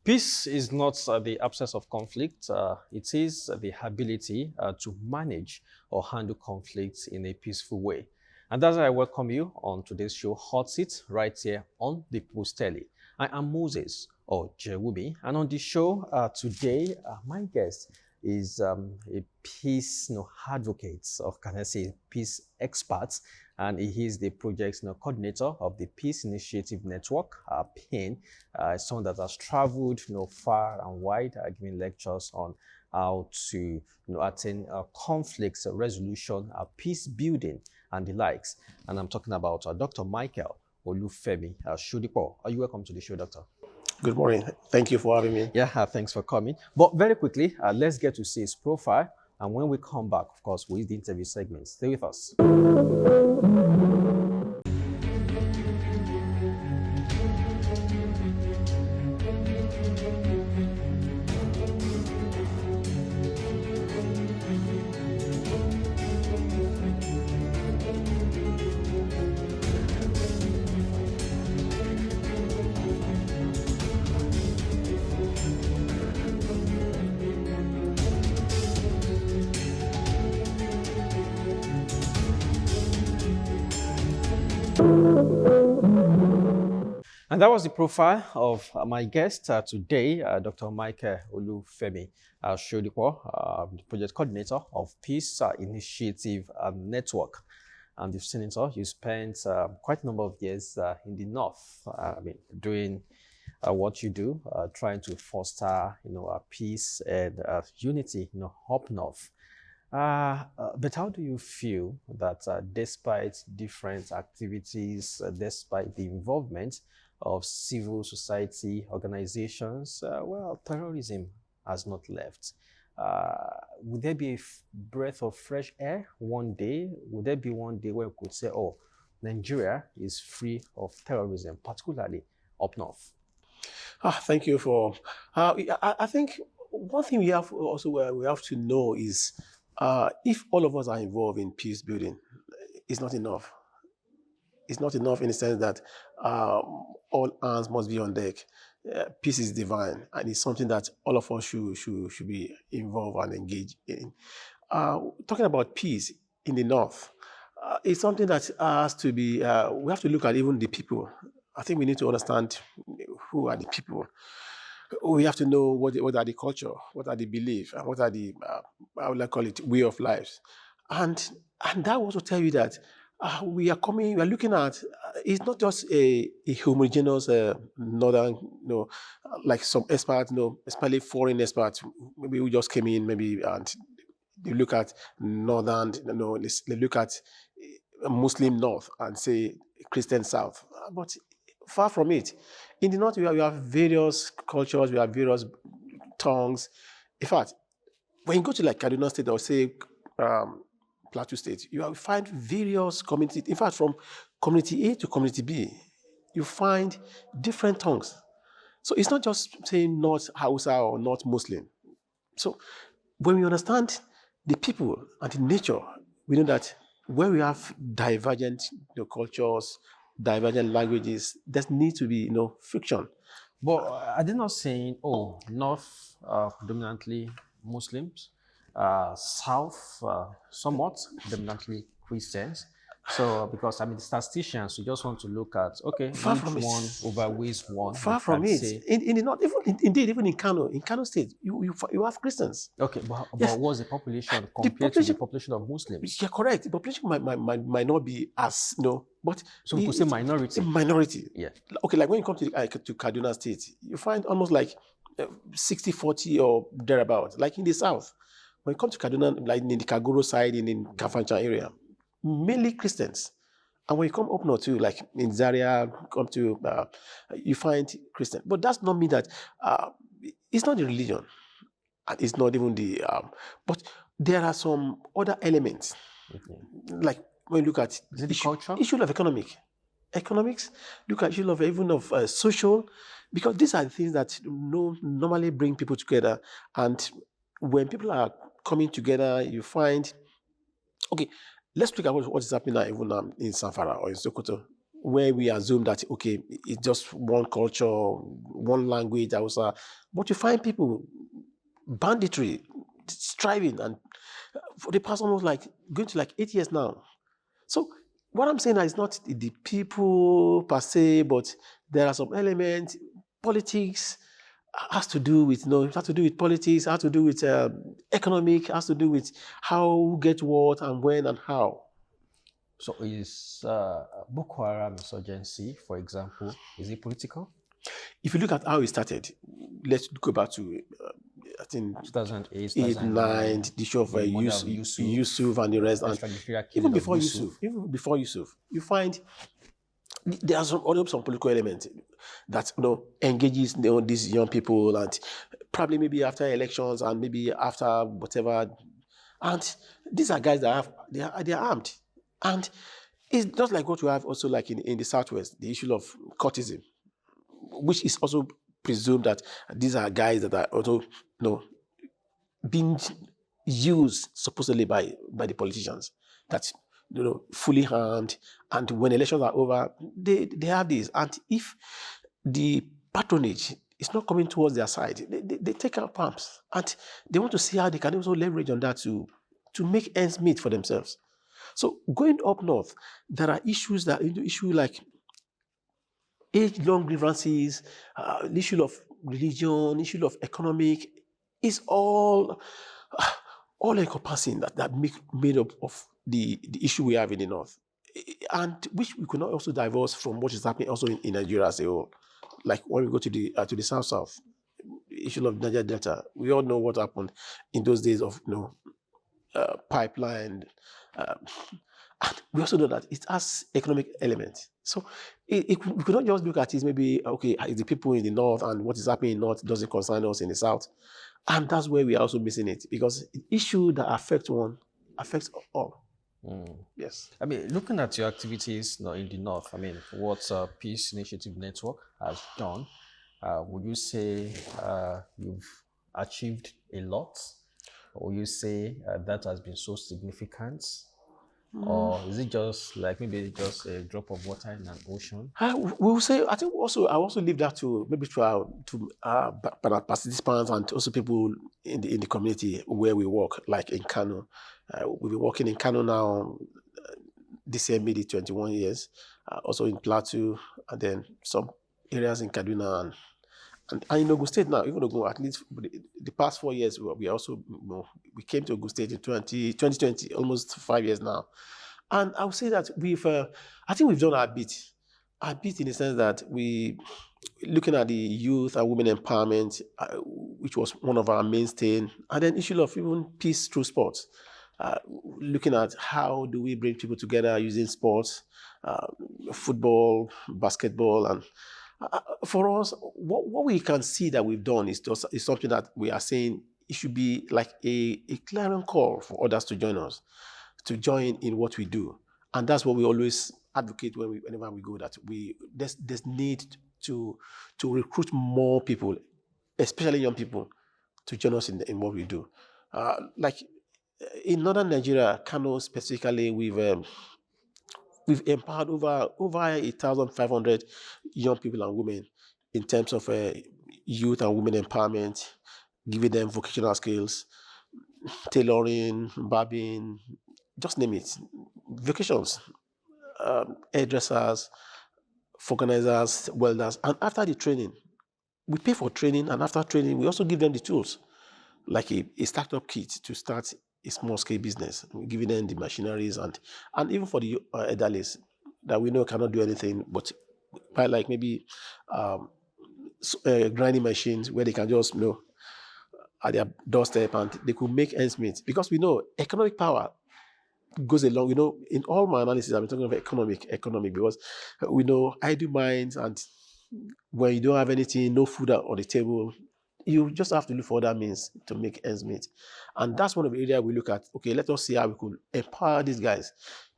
Peace is not the absence of conflict. It is the ability to manage or handle conflicts in a peaceful way. And that's why I welcome you on today's show, Hot Seat, right here on the Post Telly. I am Moses or Jewumi, and on the show today, my guest is a peace advocate, or can I say peace expert, and he is the project coordinator of the Peace Initiative Network, PIN, someone that has traveled far and wide, giving lectures on how to attain conflict resolution, peace building, and the likes. And I'm talking about Dr. Michael Olufemi Sodipo. Are you welcome to the show, Doctor? Good morning. Thank you for having me. Yeah, thanks for coming. But very quickly, let's get to see his profile. And when we come back, of course, with the interview segment. Stay with us. And that was the profile of my guest today, Dr. Michael Olufemi Sodipo, the project coordinator of Peace Initiative Network. And you've seen it all. You spent quite a number of years in the North, doing what you do, trying to foster, peace and unity, up North. But how do you feel that despite different activities, despite the involvement of civil society organizations, terrorism has not left? Would there be a breath of fresh air one day? Would there be one day where we could say, oh, Nigeria is free of terrorism, particularly up North? Thank you for, I think one thing we have to know is if all of us are involved in peace building, it's not enough. It's not enough in the sense that all hands must be on deck. Peace is divine, and it's something that all of us should be involved and engaged in. Talking about peace in the North, it's something that has to be, we have to look at even the people. I think we need to understand who are the people. We have to know what are the culture, what are the beliefs, and what are the, how would I call it, way of life. And that also tell you that we are looking at, it's not just a homogeneous northern, like some experts, especially foreign experts, maybe who just came in, maybe, and they look at northern, they look at Muslim North and say Christian South. But far from it. In the North, we have various cultures, we have various tongues. In fact, when you go to like Kaduna State or say Plateau State, you will find various communities. In fact, from community A to community B, you find different tongues. So it's not just saying North Hausa or North Muslim. So when we understand the people and the nature, we know that where we have divergent cultures, divergent languages, there needs to be friction. But are they not saying, oh, North predominantly Muslims, South somewhat predominantly Christians? So, because the statisticians, we just want to look at, okay, far which from one overweighs one. Far from it. In the North, even in Kano State, you have Christians. Okay, but Yes. what's the population compared to the population of Muslims? You're correct. The population might not be as, but... So we could say minority. Minority. Yeah. Okay, like when you come to Kaduna State, you find almost like 60-40 or thereabouts, like in the South. When you come to Kaduna, like in the Kagoro side, in Kafanchan area, mainly Christians. And when you come up north too, like in Zaria, come to you find Christian. But that's not mean that uh, it's not the religion, and it's not even the but there are some other elements. Okay. Like when you look at Is it the culture? issue of economics, look at issue of even of social, because these are the things that normally bring people together. And when people are coming together, you find, okay, let's look at what is happening now, even in Sanfara or in Sokoto, where we assume that, okay, it's just one culture, one language, also, but you find people banditry, striving, and for the past almost like going to like 8 years now. So what I'm saying is not the people per se, but there are some elements. Politics has to do with, it has to do with politics, has to do with economic, has to do with how who get what and when and how. So is Boko Haram insurgency, for example, is it political? If you look at how it started, let's go back to I think 2008, 8, 9, 2009, the issue of the murder of Yusuf, Yusuf and the rest, and extrajudicial killing of Yusuf. even before Yusuf, you find there are some political elements that engages these young people, and probably maybe after elections and maybe after whatever, and these are guys that they are armed, and it's just like what we have also like in the southwest, the issue of courtism, which is also presumed that these are guys that are also being used supposedly by the politicians, that fully armed, and when elections are over, they have this, and if the patronage is not coming towards their side, they take out pumps, and they want to see how they can also leverage on that to make ends meet for themselves. So going up north, there are issues like age-long grievances, issue of religion, issue of economic, is all encompassing that made up of the issue we have in the north, and which we could not also divorce from what is happening also in Nigeria as a whole. Like when we go to the south, issue of Niger Delta, we all know what happened in those days of pipeline. Uh, and we also know that it has economic element. So we could not just look at it maybe, okay, it's the people in the north and what is happening in the north doesn't concern us in the south. And that's where we are also missing it, because the issue that affects one affects all. Yes. I mean, looking at your activities in the north, I mean, what Peace Initiative Network has done, would you say you've achieved a lot? Or would you say that has been so significant? Or is it just like maybe just a drop of water in an ocean? We will say, I think I also leave that to maybe to our participants and also people in the community where we work, like in Kano. We've been working in Kano now. This year made it 21 years. Also in Plateau, and then some areas in Kaduna and in Ogun State now. Even Ogun, at least the past 4 years, we also we came to Ogun State in 2020, almost 5 years now. And I would say that I think we've done our bit in the sense that we, looking at the youth and women empowerment, which was one of our mainstay, and then issue of even peace through sports. Looking at how do we bring people together using sports, football, basketball, and for us, what we can see that we've done is something that we are saying it should be like a clarion call for others to join us, to join in what we do. And that's what we always advocate whenever we go, that there's need to recruit more people, especially young people, to join us in what we do. Like in northern Nigeria, Kano specifically, we've empowered over 1,500 young people and women in terms of youth and women empowerment, giving them vocational skills, tailoring, barbing, just name it, vocations, hairdressers, organizers, welders. And after the training, we pay for training, and after training, we also give them the tools, like a startup kit to start a small scale business. We're giving them the machineries, and even for the elderlies that we know cannot do anything, but by like maybe grinding machines where they can just at their doorstep and they could make ends meet, because we know economic power goes along. In all my analysis, I've been talking about economic, because we know idle minds, and when you don't have anything, no food on the table, you just have to look for other means to make ends meet. And that's one of the areas we look at. Okay, let us see how we could empower these guys.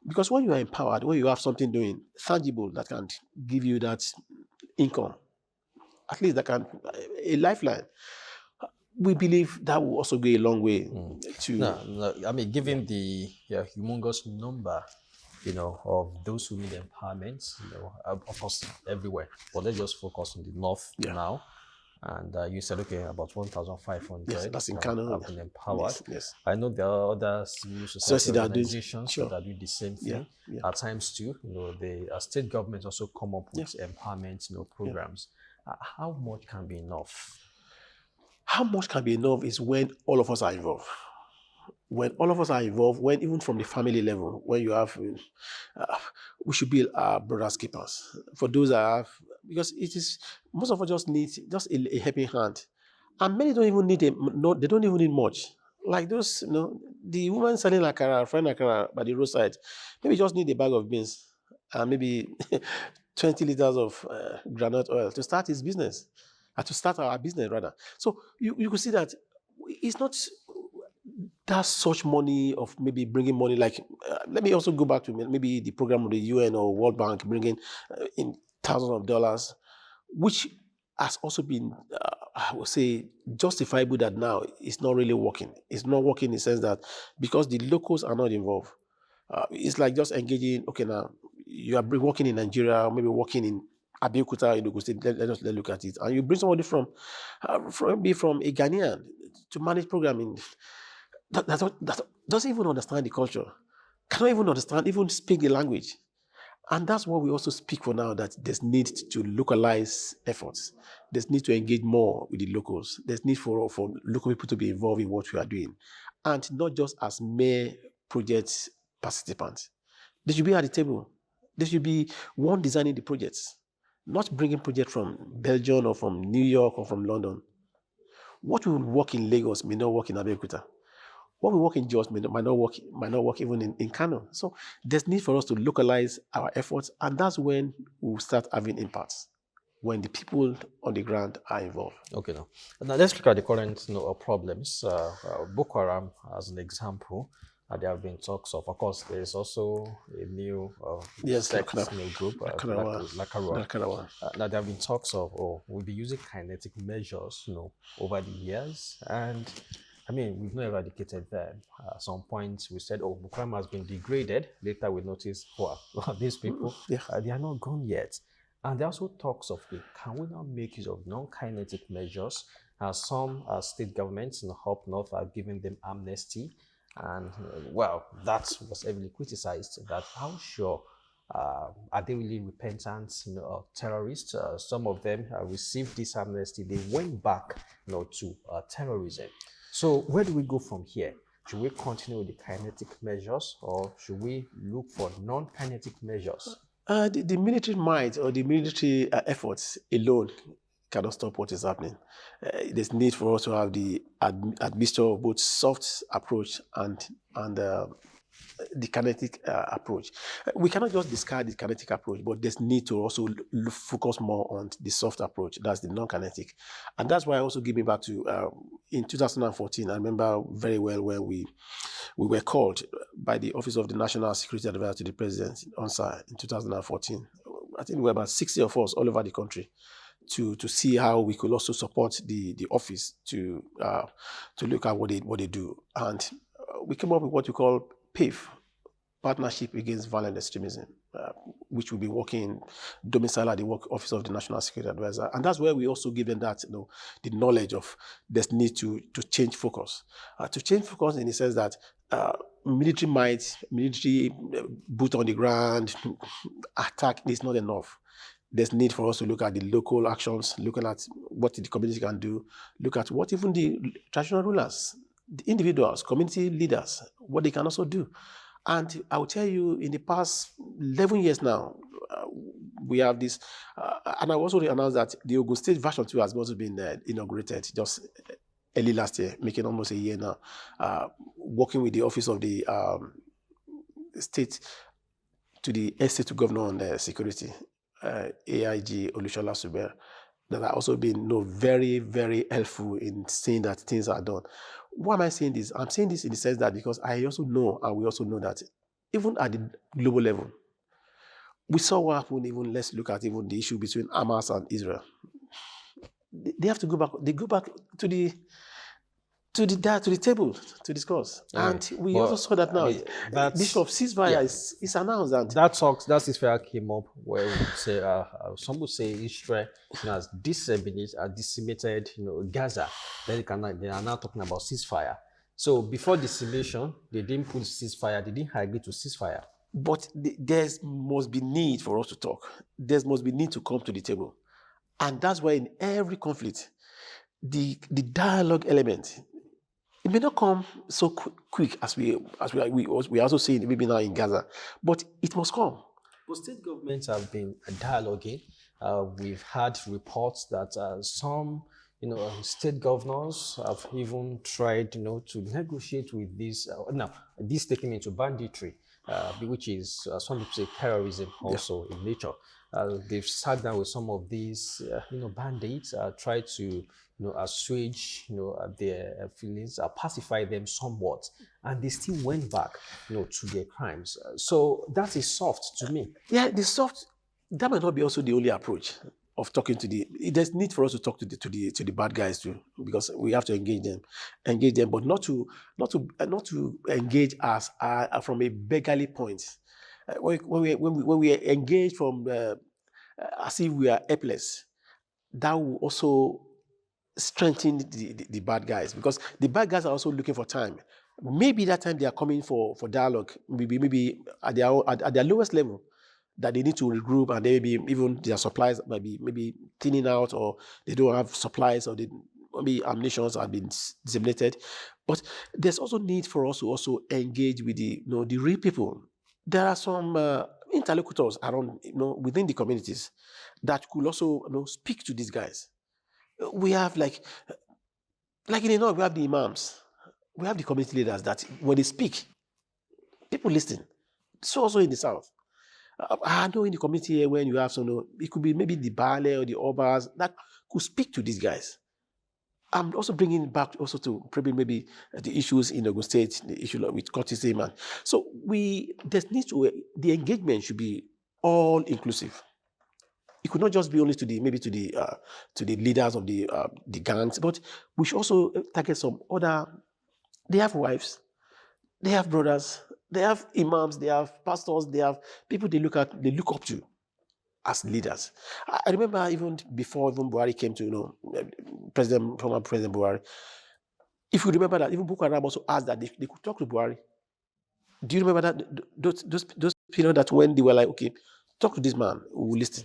Because when you are empowered, when you have something doing tangible that can give you that income, at least that can a lifeline, we believe that will also go a long way to. No, I mean, given the humongous number, of those who need empowerment, of course, everywhere. But let's just focus on the north now. And you said, okay, about 1,500 Yes, that's in Kano. have been empowered. Yes. I know there are other civil society organizations that do the same thing. At times too, the state governments also come up with empowerment, programs. How much can be enough? How much can be enough is when all of us are involved. When all of us are involved, when even from the family level, when you have, we should be brothers keepers. For those that have, because it is, most of us just need just a helping hand. And many don't even need they don't even need much. Like those, the woman selling akara, frying akara by the roadside, maybe just need a bag of beans and maybe 20 liters of granite oil to start his business, to start our business rather. So you could see that it's not that such money of maybe bringing money, like let me also go back to maybe the program of the UN or World Bank bringing in thousands of dollars, which has also been, I would say, justifiable that now it's not really working. It's not working in the sense that because the locals are not involved. It's like just engaging, okay, now you are working in Nigeria, maybe working in Abeokuta, in Ogun State, let's look at it. And you bring somebody from a Ghanaian to manage programming that doesn't even understand the culture, cannot even understand, even speak the language. And that's what we also speak for now, that there's need to localize efforts. There's need to engage more with the locals. There's need for local people to be involved in what we are doing. And not just as mere project participants. They should be at the table. There should be one designing the projects, not bringing projects from Belgium or from New York or from London. What will work in Lagos may not work in Abeokuta. What we work in Jos might not work even in Kano. So there's need for us to localize our efforts, and that's when we'll start having impacts, when the people on the ground are involved. Okay, now let's look at the current problems. Boko Haram as an example. There have been talks of course, there is also a new group, Lakarawa. Now there have been talks of, we'll be using kinetic measures, over the years, and I mean, we've not eradicated them. At some point, we said, Boko Haram has been degraded. Later, we noticed, these people, they are not gone yet. And there also talks of, can we now make use of non-kinetic measures? Some state governments up north are giving them amnesty. And, that was heavily criticized. That how sure are they really repentant, terrorists? Some of them received this amnesty. They went back, to terrorism. So where do we go from here? Should we continue with the kinetic measures, or should we look for non-kinetic measures? The military might or the military efforts alone cannot stop what is happening. There's need for us to have the admixture of both soft approach and the kinetic approach. We cannot just discard the kinetic approach, but there's need to also focus more on the soft approach. That's the non-kinetic. And that's why I also give me back to, in 2014, I remember very well when we were called by the Office of the National Security Advisor to the President in 2014. I think we were about 60 of us all over the country to see how we could also support the office to look at what they do. And we came up with what we call PAVE, Partnership Against Violent Extremism, which will be working domicile at the Office of the National Security Advisor. And that's where we also give them that, the knowledge of this need to change focus. To change focus in the sense that military might, military boot on the ground, attack is not enough. There's need for us to look at the local actions, looking at what the community can do, look at what even the traditional rulers, the individuals, community leaders, what they can also do. And I will tell you, in the past 11 years now, we have this, and I also announced that the Ogun State version 2 has also been inaugurated just early last year, making almost a year now, working with the Office of the state to the estate to governor on the security, AIG Olushola Suber, that are also been very, very helpful in seeing that things are done. Why am I saying this? I'm saying this in the sense that because I also know, and we also know that even at the global level, we saw what happened. Even let's look at even the issue between Hamas and Israel. They have to go back. They go back to the table to discuss. And we also saw that now. The issue of ceasefire is announced. And that ceasefire came up where we say some would say Israel has decimated Gaza. Then they are now talking about ceasefire. So before decimation, they didn't put ceasefire. They didn't agree to ceasefire. But there must be need for us to talk. There must be need to come to the table, and that's why in every conflict, the dialogue element. It may not come so quick as we also see maybe now in Gaza, but it must come. But state governments have been dialoguing. We've had reports that some, state governors have even tried, to negotiate with this. Now, this taken into banditry, which is some people say terrorism also in nature. They've sat down with some of these, bandits, tried to, assuage, their feelings, pacify them somewhat, and they still went back, to their crimes. So that is soft to me. Yeah, the soft. That might not be also the only approach of talking to the. There's need for us to talk to the bad guys too, because we have to engage them, but not to engage us from a beggarly point. When we engage from as if we are helpless, that will also strengthen the bad guys, because the bad guys are also looking for time. Maybe that time they are coming for dialogue. Maybe at their lowest level, that they need to regroup, and maybe even their supplies might be maybe thinning out, or they don't have supplies, or maybe ammunitions have been disseminated. But there's also need for us to also engage with the real people. There are some interlocutors around within the communities that could also speak to these guys. We have like in the north, we have the imams, we have the community leaders that when they speak, people listen. So also in the south, I know in the community here, when you have some, it could be maybe the Bale or the Obas that could speak to these guys. I'm also bringing it back also to probably maybe the issues in Ogun State, the issue with cultism, and so the engagement should be all inclusive. It could not just be only to the leaders of the gangs, but we should also target some other. They have wives, they have brothers, they have imams, they have pastors, they have people they look up to as leaders. I remember even before Buhari came to former President Buhari. If you remember that, even Boko Haram also asked that they could talk to Buhari. Do you remember that those people that when they were like, okay, talk to this man, we will listen.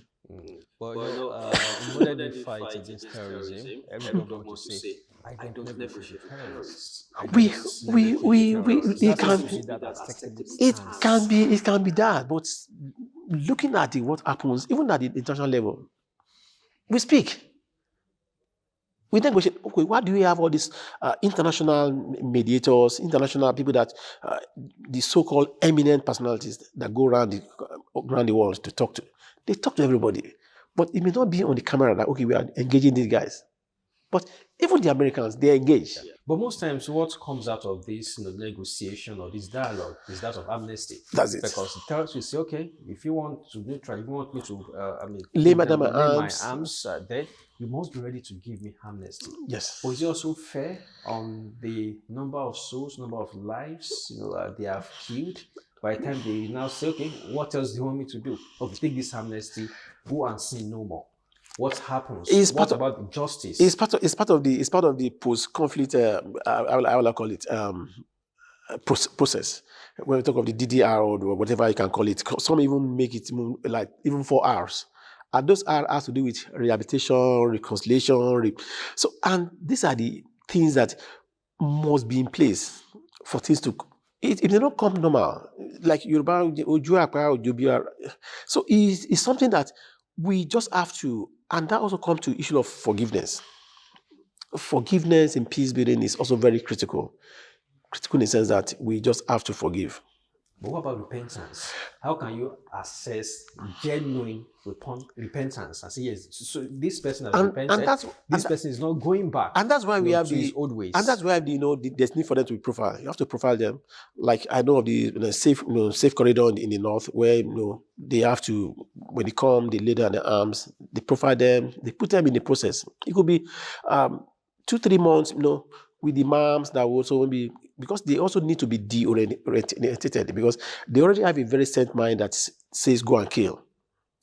But in modern fight against terrorism, everyone going to say, I don't negotiate with terrorists. It can be that, but looking at what happens, even at the international level, we speak. We negotiate. Okay, why do we have all these international mediators, international people that the so-called eminent personalities that go around the world to talk to? They talk to everybody, but it may not be on the camera that okay, we are engaging these guys. But even the Americans, they engage. Yeah. But most times, what comes out of this negotiation or this dialogue is that of amnesty. That's it. Because the terrorists will say, okay, if you want to neutral, if you want me to, lay my arms, then you must be ready to give me amnesty. Yes. But is it also fair on the number of souls, number of lives, they have killed? By the time they now say, okay, what else do you want me to do? Okay, take this amnesty, go and sin no more. What happens? What about justice? It's part of the post-conflict. I will call it process. When we talk of the DDR or whatever you can call it, some even make it like even 4 hours, and those are has to do with rehabilitation, reconciliation. So, and these are the things that must be in place for things to. It may not come normal, like Yoruba, so it's something that we just have to, and that also comes to issue of forgiveness. Forgiveness in peace building is also very critical. Critical in the sense that we just have to forgive. But what about repentance? How can you assess genuine repentance and say, yes, so this person has And repented, that's this person is not going back, and that's why we have to his the old and that's ways? why there's need for them to be profiled. You have to profile them. Like I know of the safe safe corridor in the north where they have to, when they come, they lay down their arms, they profile them, they put them in the process. It could be 2-3 months, with the moms that will also be, because they also need to be deorientated, because they already have a very set mind that says go and kill.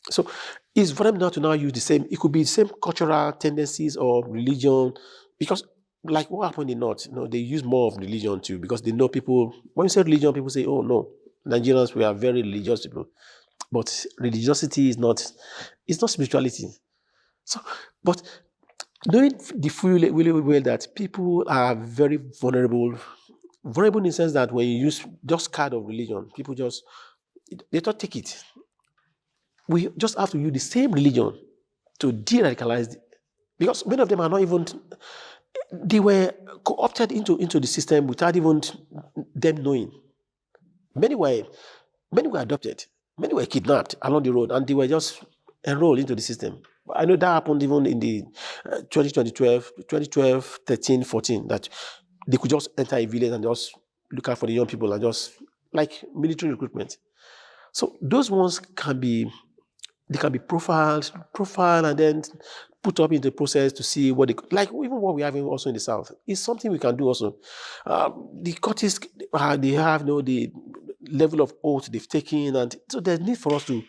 So it's for them now to now use the same, it could be the same cultural tendencies or religion, because like what happened in North, they use more of religion too, because they know people, when you say religion, people say, oh no, Nigerians, we are very religious people. But religiosity is not, it's not spirituality. So, but knowing the full really well that people are very vulnerable in the sense that when you use just card of religion, people just, they don't take it. We just have to use the same religion to de-radicalize, because many of them are not even, they were co-opted into the system without even them knowing. Many were many were adopted, many were kidnapped along the road, and they were just enrolled into the system. I know that happened even in the 2012, 13, 14, that they could just enter a village and just look out for the young people and just like military recruitment. So those ones can be, they can be profiled and then put up in the process to see what they, like even what we have also in the south is something we can do also. The Curtis, they have the level of oath they've taken, and so there's need for us to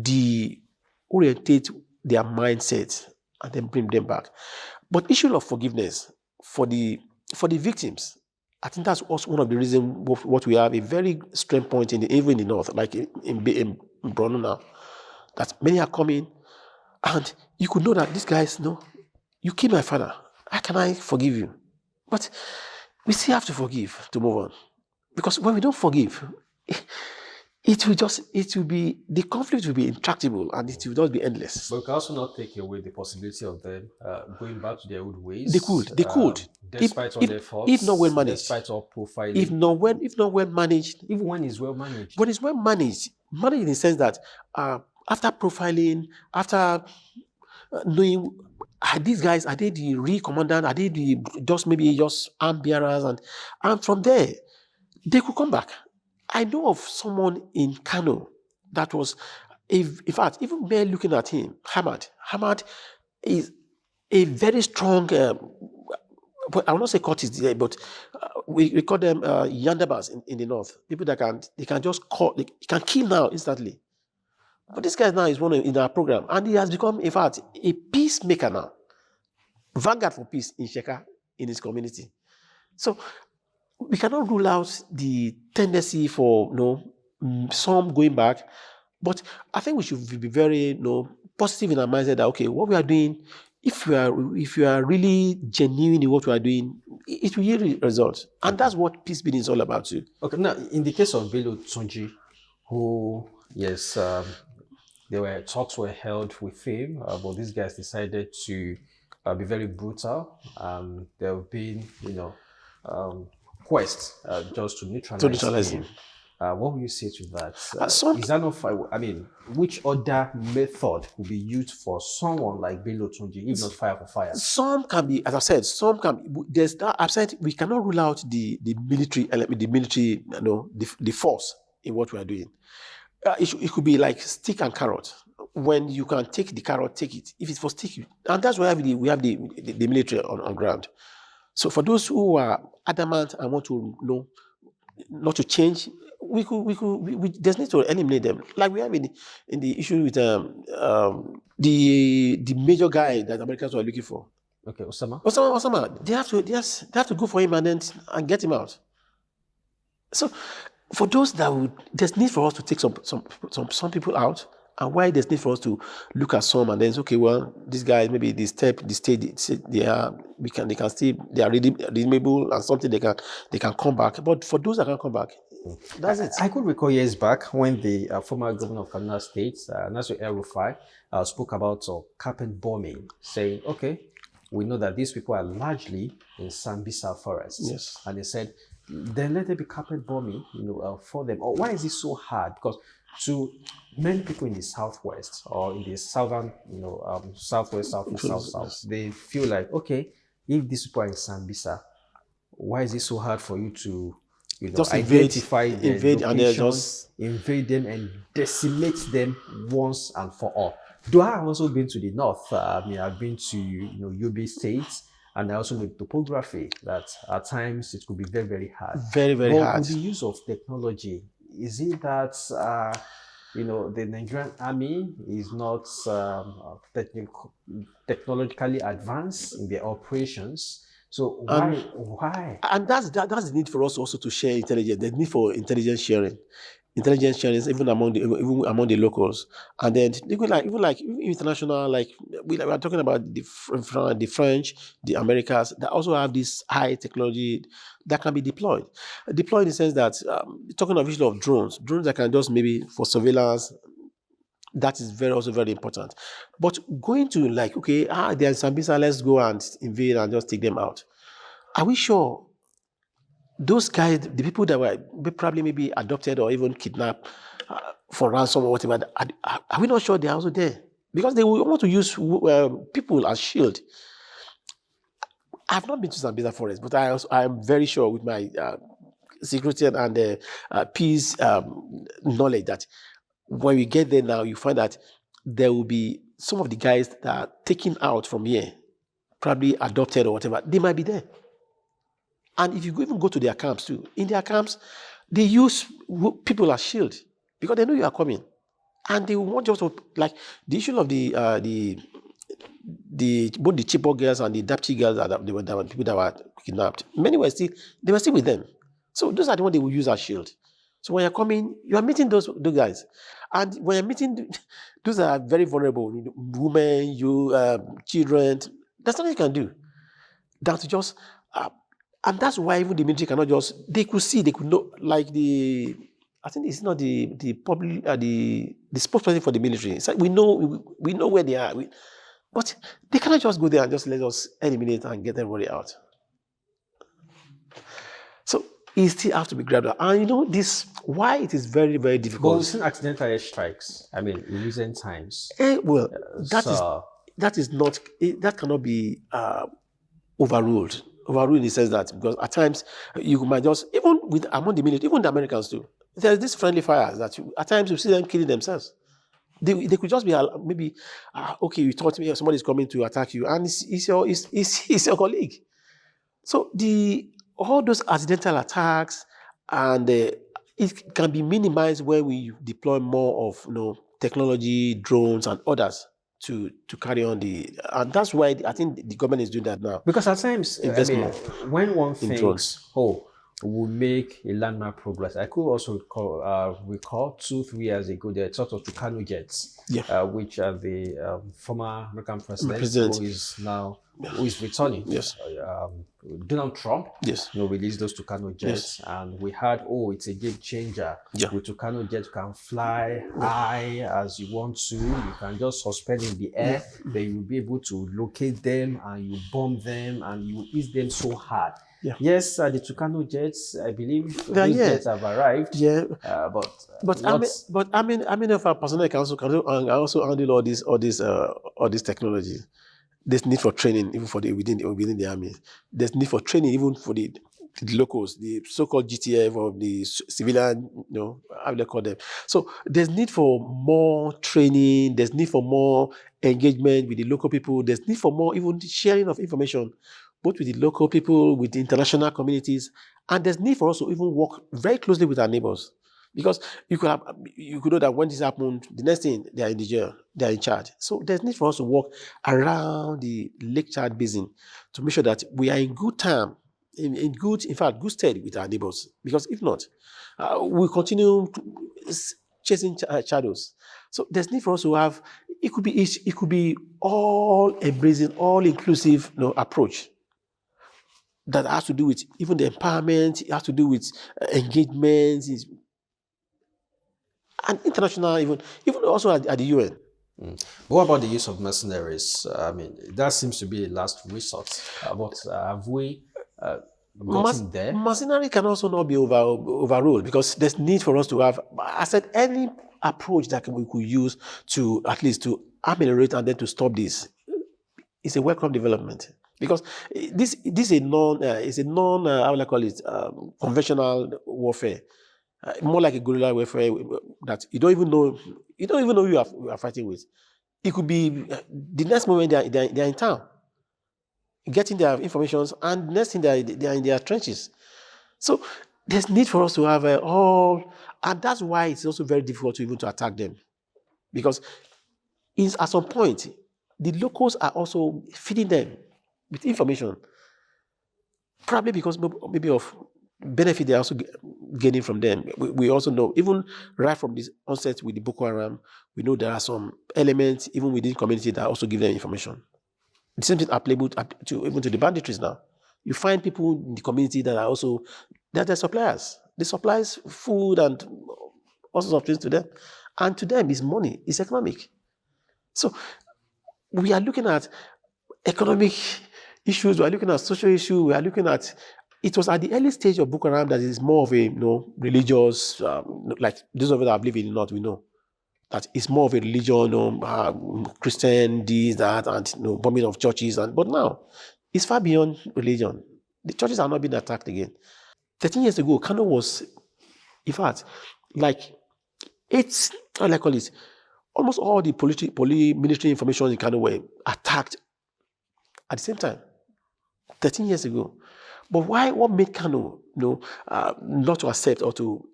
de-orientate their mindset and then bring them back. But issue of forgiveness for the victims, I think that's also one of the reasons what we have a very strong point even in the north, like in Borno now, that many are coming, and you could know that these guys, you killed my father. How can I forgive you? But we still have to forgive to move on. Because when we don't forgive, the conflict will be intractable and it will just be endless. But we can also not take away the possibility of them going back to their old They ways, could, they could. despite all if, the if not well efforts, managed, despite all profiling, if not well managed, even when it's well managed. when it's well managed in the sense that after profiling, after knowing, these guys, are they the real commandant? Are they the just arm bearers? And from there, they could come back. I know of someone in Kano that was, in fact, even mere looking at him, Hamad is a very strong, I will not say Curtis today, but we call them Yandabas in the north. People that they can just call, they can kill now instantly. But this guy now is one in our program, and he has become, in fact, a peacemaker now. Vanguard for peace in Sheka, in his community. So we cannot rule out the tendency for some going back, but I think we should be very positive in our mindset that okay, what we are doing, if you are really genuine in what we are doing, it will yield results, and that's what peace building is all about too. Okay, now in the case of Bello Tunji, who yes, talks were held with him, but these guys decided to be very brutal. There have been quests just to neutralize him. What will you say to that? Is that not fire? I mean, which other method would be used for someone like Bello Tunji, if not fire for fire? Some can be, as I said, some can be. There's that. I've said we cannot rule out the military element, the force in what we are doing. It could be like stick and carrot. When you can take the carrot, take it. If it's for stick, and that's why we have the military on ground. So for those who are adamant and want to not to change, we there's need to eliminate them. Like we have in the issue with the major guy that Americans were looking for. Okay, Osama. They have to go for him and get him out. So for those there's need for us to take some people out, and why there's need for us to look at some and then say, okay, well, these guys maybe the state they are redeemable and something they can come back. But for those that can come back, that's it. I could recall years back when the former governor of Kaduna State, Nasir El-Rufai, spoke about carpet bombing, saying, okay, we know that these people are largely in Sambisa forests. Yes. And they said, then let there be carpet bombing, for them. Or why is it so hard? Because to many people in the southwest or in the southern, southwest, southeast, south, they feel like, okay, if these people are in Sambisa, why is it so hard for you to, Just identify their invade, and they're locations, just invade them, and decimate them once and for all? Though I have also been to the north. I've been to, Yobe State, and I also know the topography that at times it could be very, very hard. very, very But hard. with the use of technology, is it that the Nigerian army is not technologically advanced in their operations? So why? And that's the need for us also to share intelligence. The need for intelligence sharing, even among the locals, and then even international. Like we are talking about the French, the Americas, that also have this high technology that can be deployed. Deployed in the sense that talking of issue of drones that can just maybe for surveillance. That is also very important. But going to like, okay, they're in Sambisa, let's go and invade and just take them out. Are we sure those guys, the people that were probably maybe adopted or even kidnapped for ransom or whatever, are we not sure they're also there? Because they will want to use people as shield. I've not been to Sambisa Forest, but I am very sure with my security and peace knowledge that when we get there now, you find that there will be some of the guys that are taken out from here, probably adopted or whatever, they might be there. And if you even go to their camps too, in their camps, they use people as shield because they know you are coming. And they want just to, like the issue of the both the Chibok girls and the Dapchi girls, they were people that were kidnapped. Many were still with them. So those are the ones they will use as shield. So when you're coming, you are meeting those guys. And when you're meeting, those are very vulnerable, women, children, there's nothing you can do. Than to just, and that's why even the military cannot just, they could know, like I think it's not the public, the spokesperson for the military. It's like we know where they are. But they cannot just go there and just let us eliminate and get everybody out. So it still has to be gradual. And this, why it is very, very difficult. But we've seen accidental airstrikes, in recent times. That cannot be overruled. Overruled in the sense that, because at times you might just, even among the military, even the Americans too, there's this friendly fire that at times you see them killing themselves. They could just be maybe, okay, you thought maybe somebody's coming to attack you, and it's your colleague. So all those accidental attacks, and it can be minimized when we deploy more of technology, drones, and others to carry on and that's why I think the government is doing that now. Because at times, when one thinks, we'll make a landmark progress. I could also recall 2-3 years ago, there were sort of Tucano jets, which are the former American president who is returning. Yes. Donald Trump, yes, released those Tucano jets, and we heard, it's a game changer. With Tucano jets, you can fly high as you want to. You can just suspend in the air. Then you'll be able to locate them, and you bomb them, and you hit them so hard. Yes, the Tucano jets, I believe those jets have arrived. But I mean, if our personnel can also handle all this technology. There's need for training even for within the army. There's need for training even for the locals, the so-called GTF or the civilian, how do they call them? So there's need for more training. There's need for more engagement with the local people. There's need for more even sharing of information, both with the local people, with the international communities, and there's need for us to even work very closely with our neighbors. Because you could know that when this happened, the next thing they are in the jail, they are in charge. So there's need for us to work around the Lake Chad Basin to make sure that we are in good time, in good stead with our neighbors. Because if not, we continue chasing shadows. So there's need for us to have it could be all embracing, all inclusive approach. That has to do with even the empowerment. It has to do with engagement. And international, even also at the UN. What about the use of mercenaries? That seems to be a last resort. But have we gotten there? Mercenary can also not be overruled, because there's need for us to have, I said, any approach that we could use to at least to ameliorate and then to stop this is a welcome development. Because this is a non how will I call it, conventional warfare, more like a guerrilla warfare that you don't even know who you are fighting with. It could be the next moment they are in town, getting their information, and the next thing they are in their trenches. So there's need for us to have and that's why it's also very difficult to even to attack them, because at some point the locals are also feeding them with information, probably because maybe of benefit they're also gaining from them. We also know, even right from this onset with the Boko Haram, we know there are some elements even within community that also give them information. The same thing applicable to even to the banditries now. You find people in the community that are also, they're their suppliers. They supply food and all sorts of things to them. And to them, it's money, it's economic. So we are looking at economic issues, we are looking at social issues, we are looking at, it was at the early stage of Boko Haram that is more of a religious, like those of us that believe in the North, we know that it's more of a religion, Christian, this, that, and bombing of churches. But now, it's far beyond religion. The churches are not being attacked again. 13 years ago, Kano was, in fact, like almost all the military information in Kano were attacked at the same time, 13 years ago. But what made Kano not to accept or to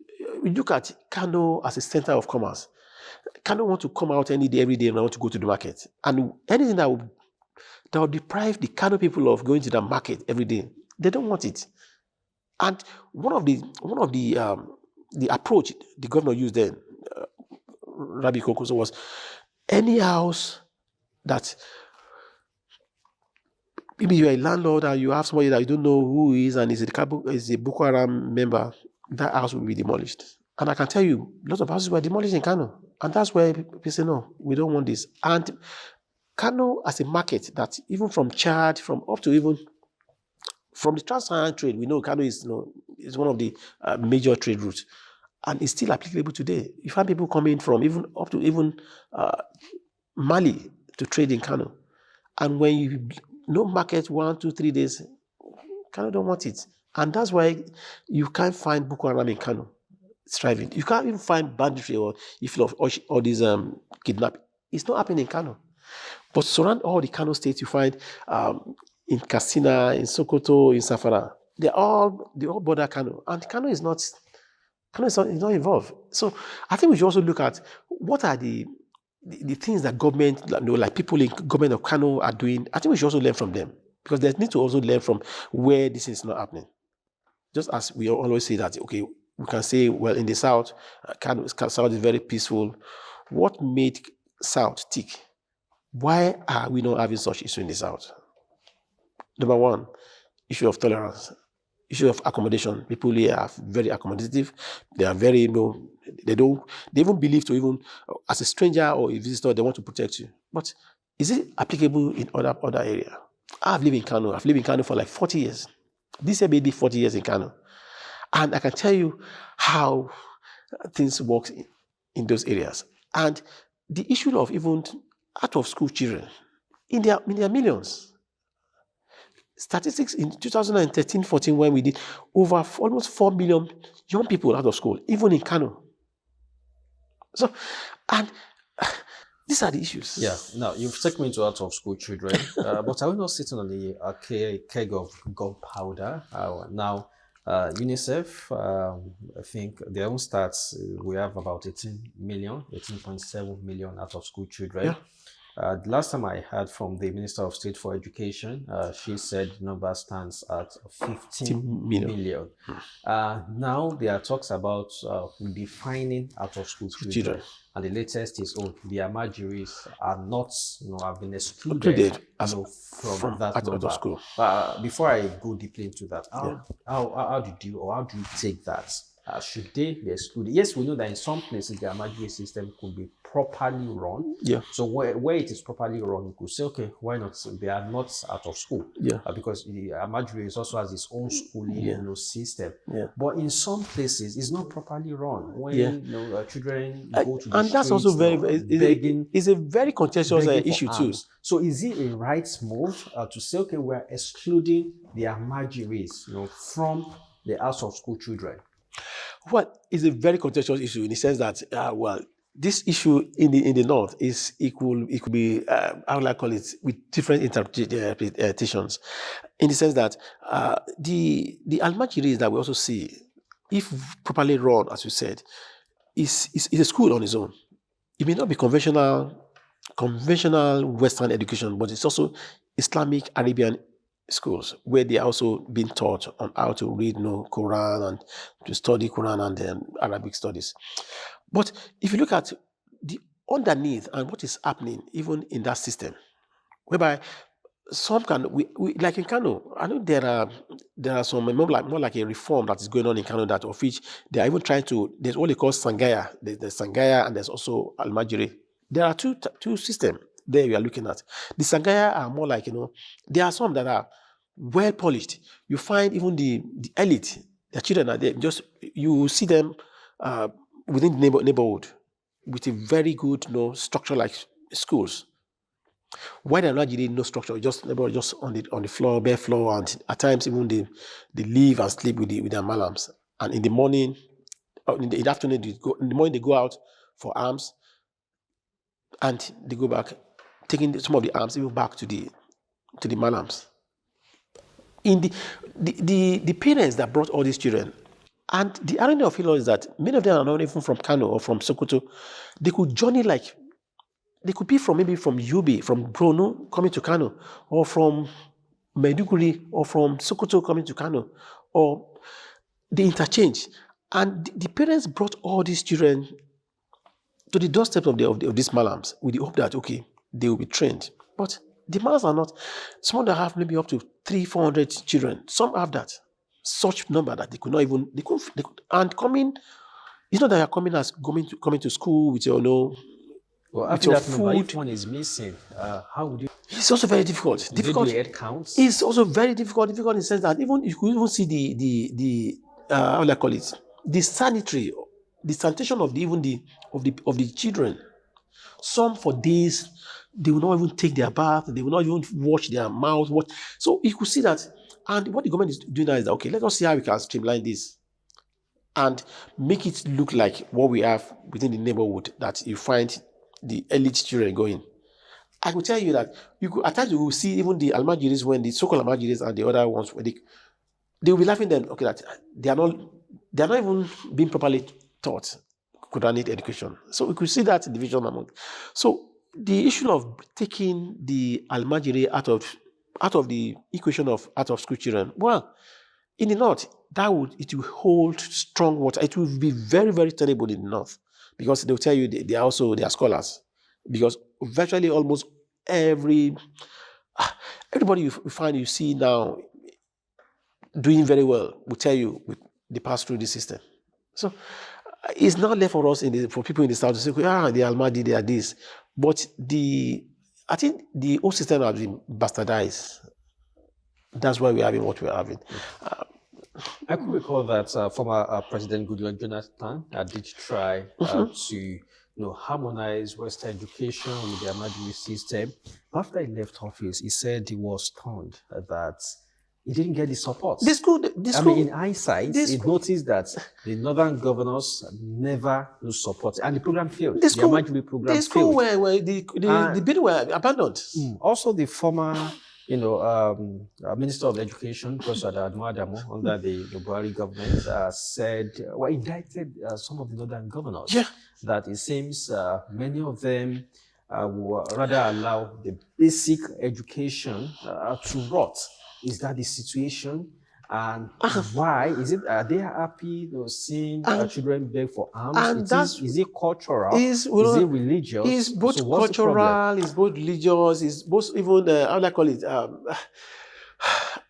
look at Kano as a center of commerce? Kano want to come out any day, every day, and want to go to the market. And anything that would deprive the Kano people of going to the market every day, they don't want it. And one of the approach the governor used then, Rabi Kokoso, was any house that maybe you're a landlord and you have somebody that you don't know who is and is a Boko Haram member, that house will be demolished. And I can tell you, lots of houses were demolished in Kano. And that's where people say, no, we don't want this. And Kano as a market that even from Chad, from up to even from the trans-Saharan trade, we know Kano is one of the major trade routes. And it's still applicable today. You find people coming from even up to even Mali to trade in Kano. And when you market 1, 2, 3 days, Kano don't want it. And that's why you can't find Boko Haram in Kano thriving. You can't even find banditry or all these kidnapping. It's not happening in Kano. But surround all the Kano states, you find in Katsina, in Sokoto, in Safara, they all border Kano. And Kano is not involved. So I think we should also look at what are the things that government, like people in government of Kano are doing. I think we should also learn from them, because there's need to also learn from where this is not happening. Just as we always say that, okay, we can say, well, in the South, South is very peaceful. What made South tick? Why are we not having such issue in the South? Number one, issue of tolerance, issue of accommodation. People here are very accommodative. They are very, they even believe to even, as a stranger or a visitor, they want to protect you. But is it applicable in other area? I've lived in Kano. I've lived in Kano for like 40 years. This year maybe 40 years in Kano. And I can tell you how things work in those areas. And the issue of even out-of-school children, in their millions. Statistics in 2013-14, when we did over almost 4 million young people out of school, even in Kano. So, and these are the issues. Yeah. Now, you've taken me to out-of-school children, but are we not sitting on the keg of gunpowder? Now, UNICEF, I think their own stats, we have about 18.7 million out-of-school children. Yeah. The last time I heard from the Minister of State for Education, she said the number stands at 15 million. Now there are talks about defining out-of-school children. And the latest is, the Amajiris are not, have been excluded from that number. School. Before I go deeply into that, how do you take that? should they be excluded? Yes, we know that in some places the Amajiri system could be properly run. Yeah. So where it is properly run, you could say, okay, why not? They are not out of school. Yeah. Because the Amajiri is also has its own schooling system. Yeah. But in some places, it's not properly run. When children go to the and streets, that's also begging. It's a very contentious issue too. So is it a right move to say, okay, we're excluding the Amajiris, from the house of school children? Well, it's a very contentious issue in the sense that, this issue in the north is equal. It could be, how would I call it, with different interpretations, in the sense that the Almajiris that we also see, if properly run, as you said, is a school on its own. It may not be conventional Western education, but it's also Islamic Arabian schools where they are also being taught on how to read Quran and to study Quran and Arabic studies. But if you look at the underneath and what is happening even in that system, whereby some we like in Kano, I know there are some more like a reform that is going on in Kano, that of which they are even trying to. There's what they call Sangaya. There's Sangaya and there's also Almajiri. There are two systems there we are looking at. The Sangaya are more like, there are some that are well polished. You find even the elite, their children are there. Just you see them within the neighborhood with a very good structure like schools. Why they're not getting no structure, just on the floor, bare floor, and at times even they live and sleep with their malams. And in the morning, in the afternoon, in the morning they go out for arms, and they go back, taking some of the arms even back to the malams. In the parents that brought all these children, and the irony of it all is that many of them are not even from Kano or from Sokoto. They could journey they could be maybe from Yobe, from Borno coming to Kano, or from Maiduguri, or from Sokoto coming to Kano, or they interchange. And the parents brought all these children to the doorstep of these malams with the hope that, okay, they will be trained. But the malams are not. Some that have maybe up to 300-400 children. Some have such number that they could not even, and coming, it's not that you're coming as coming to school with your well, after that food. Number, if one is missing, how would you? It's also very difficult. Difficult. Head counts. It's also very difficult in the sense that even you could even see the how do I call it? The sanitation of the children. Some for days they will not even take their bath. They will not even wash their mouth. So you could see that. And what the government is doing now is that, okay, let us see how we can streamline this and make it look like what we have within the neighborhood that you find the elite children going. I could tell you that at times you will see even the Almajiris, when the so-called Almajiris and the other ones, when they will be laughing them, okay, that they are not even being properly taught Quranic education. So we could see that division among. So the issue of taking the Almajiri out of the equation of out of school children, well, in the north, it will hold strong water. It will be very, very terrible in the north, because they'll tell you they are scholars. Because virtually almost everybody you see now doing very well will tell you they pass through the system. So it's not left for us for people in the south to say, the Almadi, they are this. But I think the whole system has been bastardized. That's why we're having what we're having. I could recall that former President Goodluck Jonathan did try to harmonize Western education with the Ahmadiyya system. After he left office, he said he was stunned that he didn't get the support. In hindsight, he noticed that the northern governors never support, and the program failed. The Ahmadiyya program failed. The school where the bid were abandoned. Also, the former Minister of Education, Professor Adamu, under the Buhari government, indicted some of the northern governors. Yeah. That it seems many of them will rather allow the basic education to rot. Is that the situation? And why is it? Are they happy seeing children beg for alms? Is it cultural? Is it religious? It's both cultural. It's both religious. It's both even how do I call it?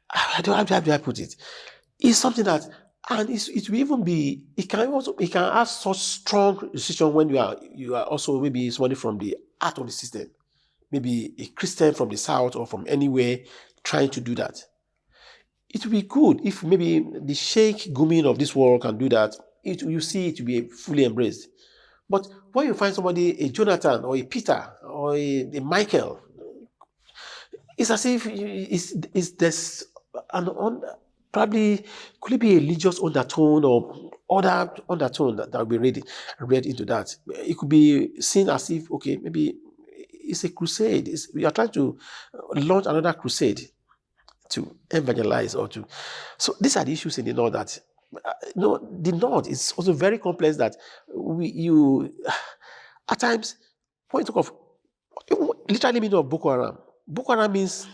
How do I put it? It's something that And it will even be, it can have such strong decision when you are also maybe somebody from the heart of the system, maybe a Christian from the south or from anywhere trying to do that. It will be good if maybe the Sheikh Gumin of this world can do that. You see it to be fully embraced. But when you find somebody, a Jonathan or a Peter or a Michael, it's as if it's there's an probably could it be a religious undertone or other undertone that will be read into that. It could be seen as if, okay, maybe it's a crusade. We are trying to launch another crusade to evangelize or to. So these are the issues in the north that the north is also very complex. That you at times when you talk of literally meaning of Boko Haram. Boko Haram means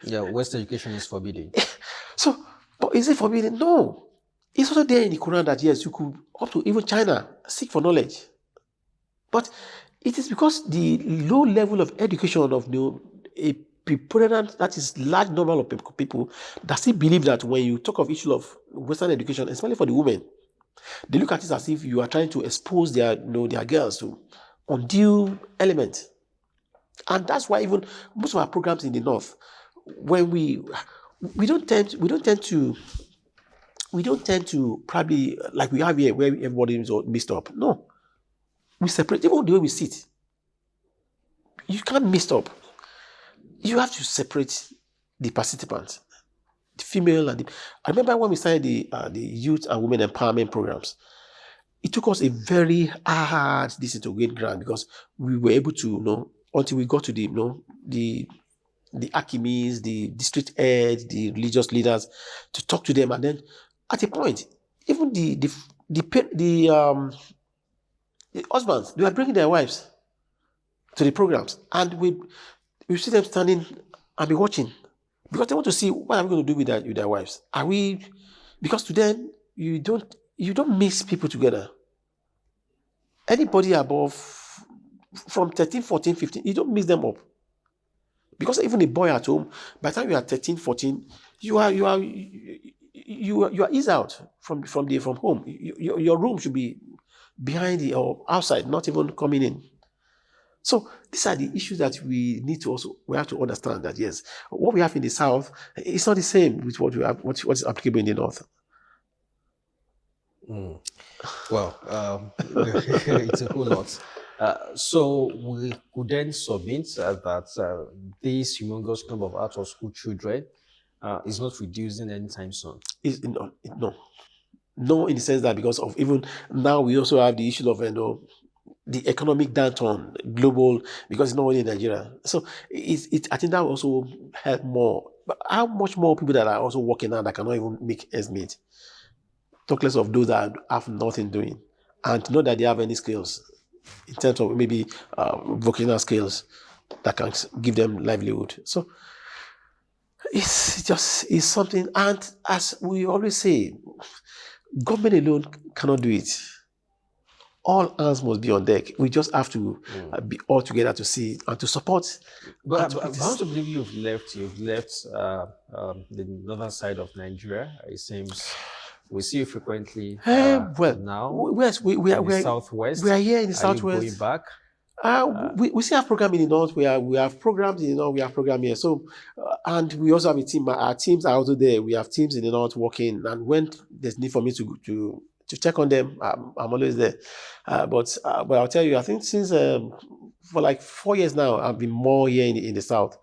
Yeah, West education is forbidden. so, but is it forbidden? No. It's also there in the Quran that yes, you could up to even China seek for knowledge. But it is because the low level of education of a preponderant, that is large number of people that still believe that when you talk of issue of Western education, especially for the women, they look at it as if you are trying to expose their girls to undue element. And that's why even most of our programs in the north, when we don't tend to probably like we have here where everybody is all mixed up. No, we separate. Even the way we sit, you can't mix up. You have to separate the participants, the female and the. I remember when we started the youth and women empowerment programs. It took us a very hard this to gain ground because we were able to until we got to the Akimis, the district heads, the religious leaders, to talk to them, and then at a point, even the husbands, they were bringing their wives to the programs, and we see them standing and be watching because they want to see what are we going to do with their wives. Are we? Because to them, you don't mix people together. Anybody above from 13, 14, 15, you don't mix them up. Because even a boy at home, by the time you are 13, 14, you are eased out from home. Your room should be behind or outside, not even coming in. So these are the issues that we have to understand that yes, what we have in the south is not the same with what we have, what is applicable in the north. Well, it's a whole lot. So we could then submit that this humongous number of out of school children is not reducing anytime soon. No, in the sense that because of even now we also have the issue of the economic downturn, global, because it's not only in Nigeria. So I think that will also help more. But how much more people that are also working now that cannot even make ends meet? Talk less of those that have nothing doing, and to know that they have any skills in terms of maybe vocational skills that can give them livelihood. So it's something. And as we always say, government alone cannot do it. All hands must be on deck. We just have to be all together to see and to support. But I want to believe you've left the northern side of Nigeria. It seems we see you frequently now. Yes, we are southwest. We are here in the Are southwest. You going back? We still have program in the north. We have programs in the north. We have program here. So, and we also have a team. Our teams are also there. We have teams in the north working. And when there's need for me to check on them, I'm always there. But I'll tell you, I think since for like 4 years now, I've been more here in the south,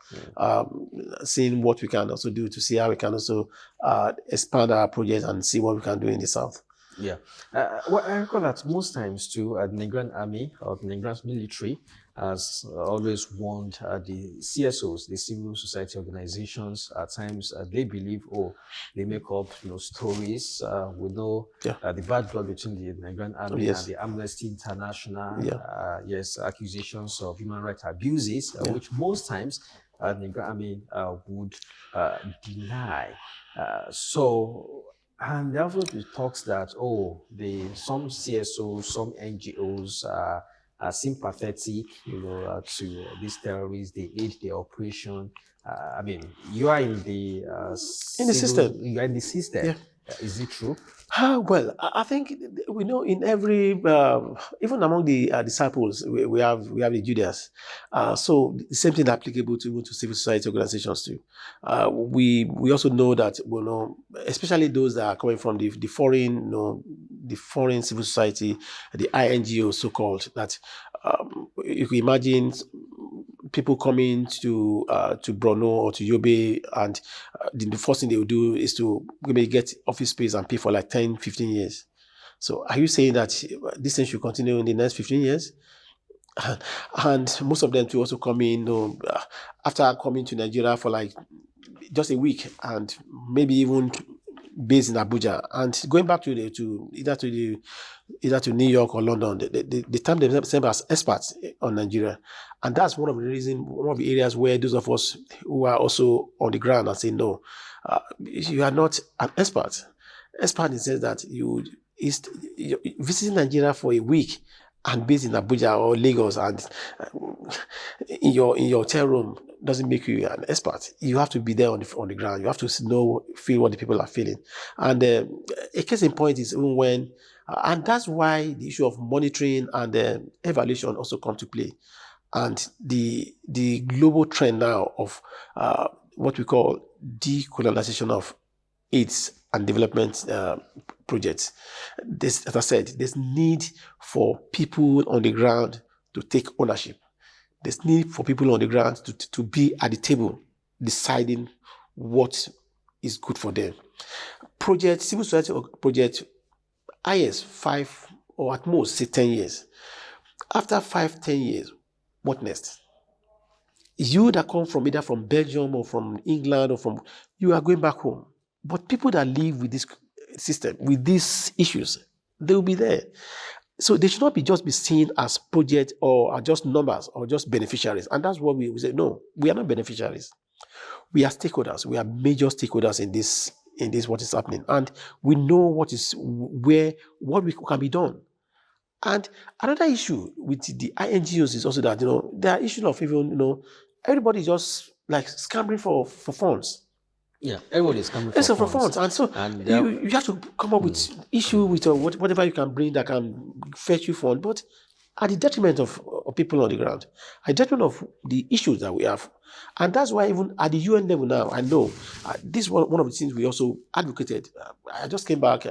seeing what we can also do to see how we can also expand our projects and see what we can do in the south. Yeah. Well, I recall that most times too, the Nigerian army or the Nigerian military has always warned the CSOs, the civil society organizations. At times, they believe, they make up stories. We know the bad blood between the Nigerian army and the Amnesty International. Accusations of human rights abuses, which most times the Nigerian army would deny. And there also talks that some CSOs, some NGOs are sympathetic, to these terrorists. They aid their operation. I mean, you are in the system. You are in the system. Yeah. Is it true? Well, I think we know in every, even among the disciples, we have the Judas. So the same thing applicable to even to civil society organizations too. We also know that, you know, especially those that are coming from the foreign, you know, the foreign civil society, the INGO so called, that you can imagine people coming to Brno or to Yobe, and the first thing they will do is to maybe get office space and pay for like 10, 15 years. So are you saying that this thing should continue in the next 15 years? And most of them to also come in, you know, after coming to Nigeria for like just a week and maybe even based in Abuja and going back to either to New York or London, they term themselves as experts on Nigeria. And that's one of the reasons, one of the areas where those of us who are also on the ground and say, no, you are not an expert. Expert in the sense that you're visiting Nigeria for a week and based in Abuja or Lagos and in your hotel room doesn't make you an expert. You have to be there on the ground. You have to know, feel what the people are feeling. And a case in point is even when, and that's why the issue of monitoring and evaluation also come to play. And the global trend now of what we call decolonization of AIDS and development projects. This, as I said, there's need for people on the ground to take ownership. There's need for people on the ground to be at the table deciding what is good for them. Project, civil society project, IS 5 or at most say 10 years. After 5, 10 years, what next? You that come from either from Belgium or from England or from, you are going back home. But people that live with this system, with these issues, they will be there. So they should not just be seen as projects or are just numbers or just beneficiaries. And that's what we say, no, we are not beneficiaries. We are stakeholders. We are major stakeholders in this what is happening. And we know what we can be done. And another issue with the INGOs is also that, you know, there are issues of even, you know, everybody just like scrambling for funds. Yeah, everybody is coming It's for for funds. funds. And so And you have to come up with issue with whatever you can bring that can fetch you funds, but at the detriment of people on the ground, at the detriment of the issues that we have. And that's why even at the UN level now, I know this is one of the things we also advocated. I just came back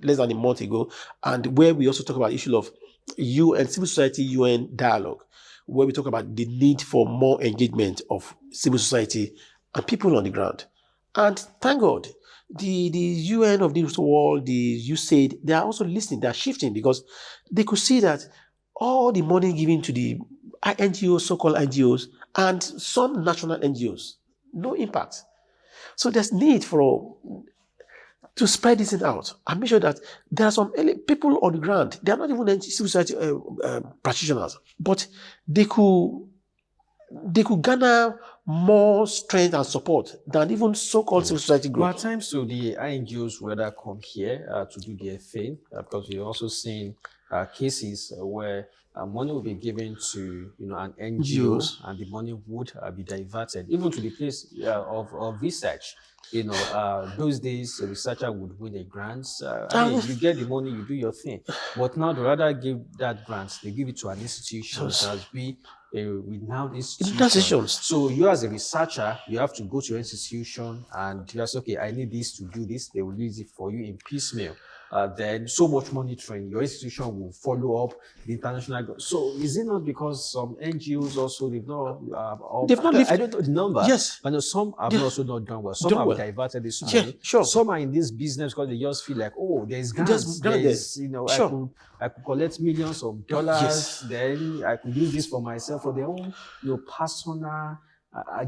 less than a month ago, and where we also talk about the issue of UN, civil society UN dialogue, where we talk about the need for more engagement of civil society and people on the ground. And thank God, the UN of this world, the USAID, they are also listening, they are shifting because they could see that all the money given to the NGOs, so-called NGOs, and some national NGOs, no impact. So there's need for to spread this thing out and make sure that there are some people on the ground. They are not even civil society practitioners, but they could garner more strength and support than even so-called civil society but groups. at times, so the INGOs rather come here to do their thing because we're also seeing cases where money will be given to an NGO NGOs. and the money would be diverted even to the place of research. Those days a researcher would win a grant. You get the money, you do your thing. But now they rather give that grant, they give it to an institution that has been a renowned institution. Institutions. So you as a researcher, you have to go to your institution and just, okay, I need this to do this. They will release it for you in piecemeal. Then so much monitoring, your institution will follow up the international. So is it not because some NGOs also they've not lifted. I don't know the number. Yes. I know some have also not done well. Some Done have well. diverted this Yeah, money. sure. Some are in this business because they just feel like, oh, there's grants. There's sure. I could collect millions of dollars. Yes. Then I could use this for myself for their own personal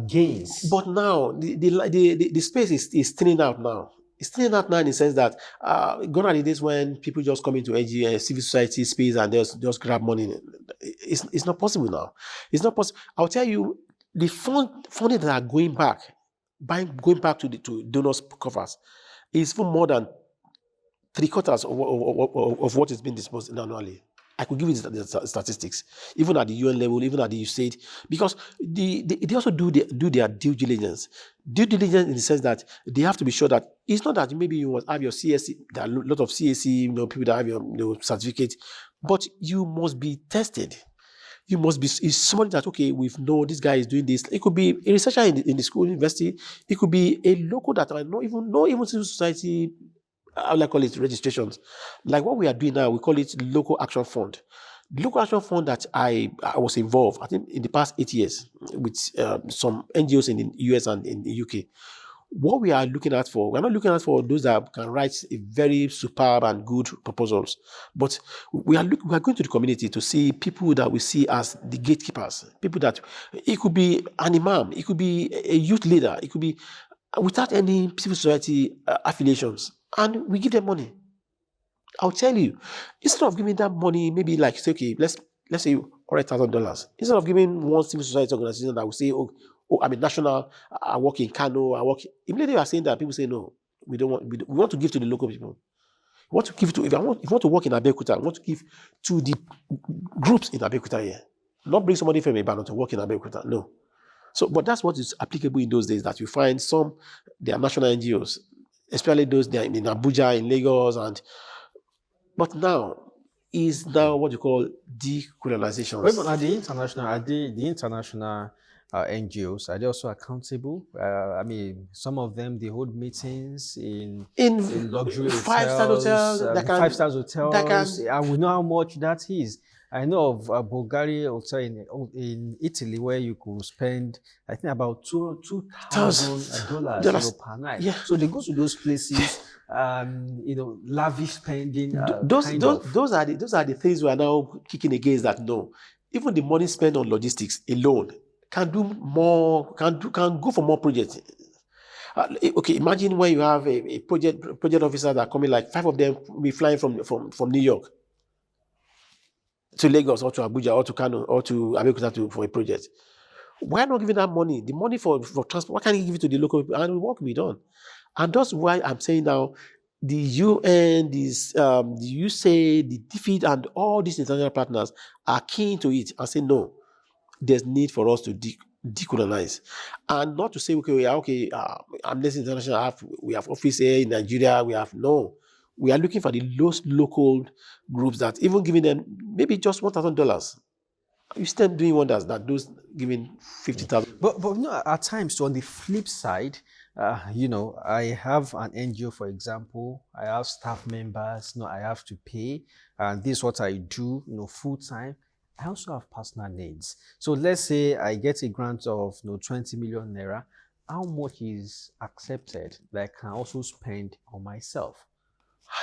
gains. But now the space is thinning out now. It's thinning out now in the sense that gone are the days when people just come into NGO, civil society space and just grab money. It's not possible now. It's not possible. I'll tell you, the funding that are going back to donors' coffers is for more than 3/4 of what is being disposed annually. I could give you the statistics, even at the UN level, even at the state, because they also do their due diligence. Due diligence in the sense that they have to be sure that it's not that maybe you must have your CSC, there are a lot of CSC, people that have your certificate, but you must be tested. You must be is somebody that, okay, we've know this guy is doing this. It could be a researcher in the school, university. It could be a local that I not even civil society, how will I call it, registrations. Like what we are doing now, we call it local action fund. The local action fund that I was involved, I think in the past 8 years with some NGOs in the US and in the UK. What we are looking at for, we're not looking at for those that can write a very superb and good proposals, but we are going to the community to see people that we see as the gatekeepers, people that, it could be an imam, it could be a youth leader, it could be without any civil society affiliations, and we give them money. I'll tell you, instead of giving that money, maybe like say, okay, let's say $100,000. Instead of giving one civil society organization that will say, oh, I'm a national, I work in Kano, immediately you are saying that, people say, no, we don't want, we want to give to the local people. We want to give to, if you want to work in Abeokuta, we want to give to the groups in Abeokuta here. Not bring somebody from Ibadan to work in Abeokuta, no. So, but that's what is applicable in those days, that you find some, they are national NGOs, especially those they are in Abuja, in Lagos, but now is now what you call decolonization. But the international NGOs, are they also accountable? I mean, some of them, they hold meetings in luxury five-star hotels, hotels, five-star hotels, and we know how much that is. I know of a Bulgaria hotel in Italy where you could spend, I think, about $2,000 per night. Yeah. So they go to those places, lavish spending. Those are the things we are now kicking against. That no, even the money spent on logistics alone can do more, can go for more projects. Okay, imagine when you have a project officer that coming, like 5 of them will be flying from New York to Lagos or to Abuja or to Kano or to Abeokuta for a project. Why not giving that money? The money for transport, why can't you give it to the local people and the work will be done? And that's why I'm saying now, the UN, the USAID, the DFID, and all these international partners are keen to it and say, no, there's need for us to decolonize. And not to say, okay, Amnesty International, we have office here in Nigeria, we are looking for those local groups that even giving them maybe just $1,000. You still doing wonders that those giving 50,000. But at times, on the flip side, I have an NGO, for example. I have staff members. I have to pay, and this is what I do. Full time. I also have personal needs. So let's say I get a grant of 20 million naira. How much is accepted that I can also spend on myself?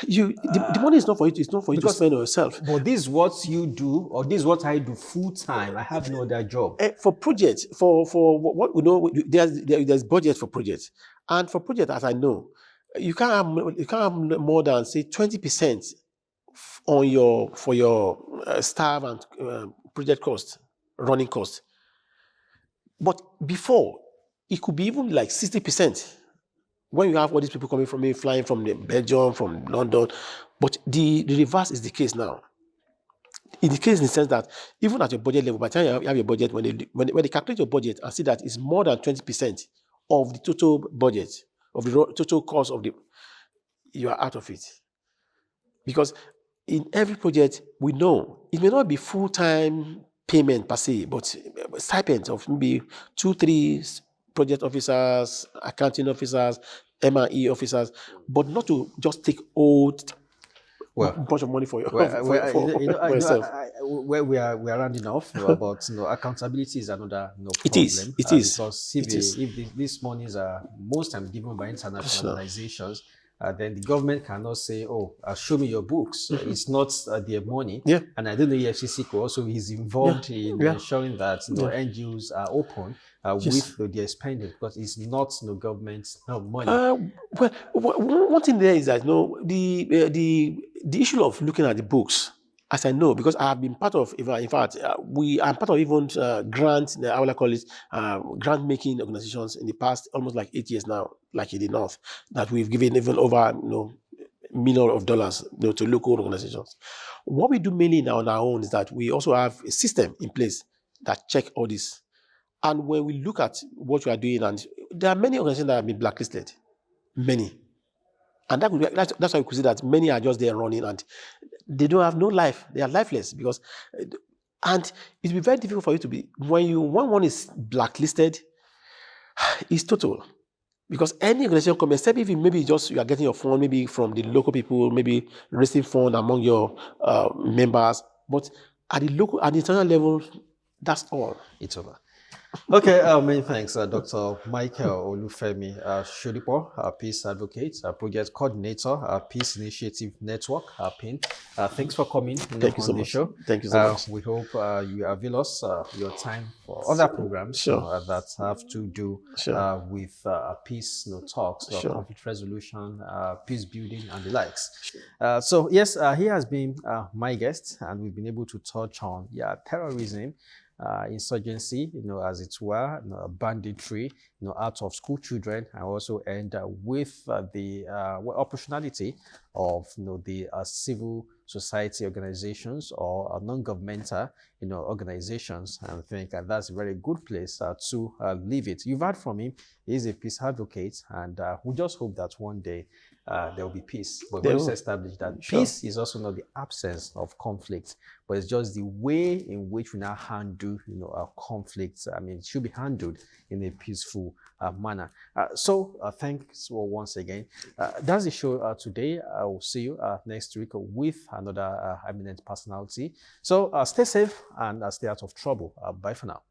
The money is not for you. It's not for you to spend on yourself. But this is what you do, or this is what I do full time. I have no other job. For projects, for what we know, there's budget for projects, and for projects, as I know, you can't have more than say 20% for your staff and project cost, running cost. But before, it could be even like 60%. When you have all these people coming from me, flying from Belgium, from London, but the reverse is the case now. In the case, in the sense that even at your budget level, by the time you have your budget, when they calculate your budget and see that it's more than 20% of the total budget, of the total cost of you are out of it. Because in every project, we know it may not be full-time payment per se, but stipends of maybe 2-3 project officers, accounting officers, M&E officers, but not to just take a bunch of money for yourself. Where we are rounding off, about accountability is another problem. It is because if these monies are most times given by international organizations, then the government cannot say, show me your books. It's not their money. Yeah. And I don't know if FCC also is involved in ensuring that NGOs are open with their spending, because it's not government's money. Well, one thing there is that the issue of looking at the books, as I know, because I have been part of, in fact, I'm part of even grant, I will call it grant making organizations in the past almost like 8 years now, like in the North, that we've given even over millions of dollars, to local organizations. What we do mainly now on our own is that we also have a system in place that check all this. And when we look at what we are doing, and there are many organizations that have been blacklisted, many. And that's why we could see that many are just there running and they don't have no life. They are lifeless because, and it will be very difficult for you to be, when one is blacklisted, it's total. Because any organization come, except if maybe just you are getting your fund maybe from the local people, maybe raising fund among your members, but at the international level, that's all. It's over. Okay, many thanks, Dr. Michael Olufemi Sodipo, Peace Advocate, Project Coordinator, Peace Initiative Network, PIN. Thanks for coming Thank you so on the much. show. Thank you so much. We hope you avail us your time for other programs Sure. that have to do Sure. with peace talks, Sure. conflict resolution, peace building, and the likes. So yes, he has been my guest, and we've been able to touch on terrorism, insurgency, as it were, banditry, out of school children, and also end with the opportunity of, the civil society organizations or non-governmental, organizations. And I think that's a very good place to leave it. You've heard from him. He's a peace advocate, and we just hope that one day there will be peace. But we must establish that peace is also not the absence of conflict, but it's just the way in which we now handle, our conflicts. I mean, it should be handled in a peaceful manner. So thanks once again. That's the show today. I will see you next week with another eminent personality. So stay safe and stay out of trouble. Bye for now.